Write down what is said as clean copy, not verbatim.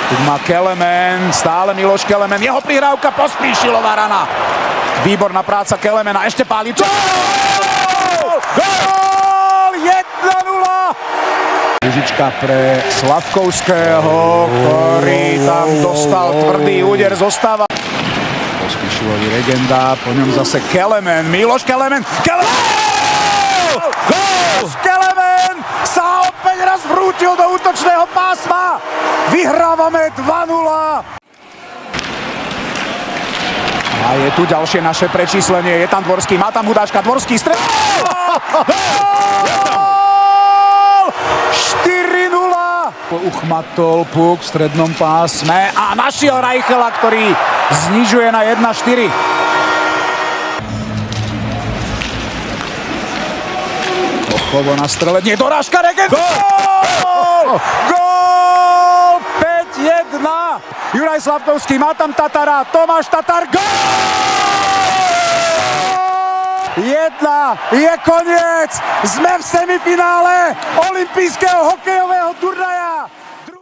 Tu má Kelemen, stále Miloš Kelemen, jeho prihrávka Pospíšilová rana. Výborná práca Kelemena, ešte Páliček. Gól! 1-0! Ružička pre Slavkovského, ktorý tam dostal tvrdý úder, zostáva. Pospíšilový legenda, po ňom zase Kelemen, Miloš Kelemen. Gól! Kelemen sa opäť raz vrútil do útočného pásma. Vyhrávame 2-0. A je tu ďalšie naše prečíslenie. Je tam Dvorský, má tam Hudáčka, Dvorský strel. Gól! 4-0. Uchmatol puk v strednom pásme a našiel Reichela, ktorý znižuje na 1-4. Ochovo na strelenie, dorážka Regent. Gól! Gól! 5-1. Juraj Slavkovský, má tam Tatara, Tomáš Tatar, gól! 1, je koniec, sme v semifinále olympijského hokejového turnaja.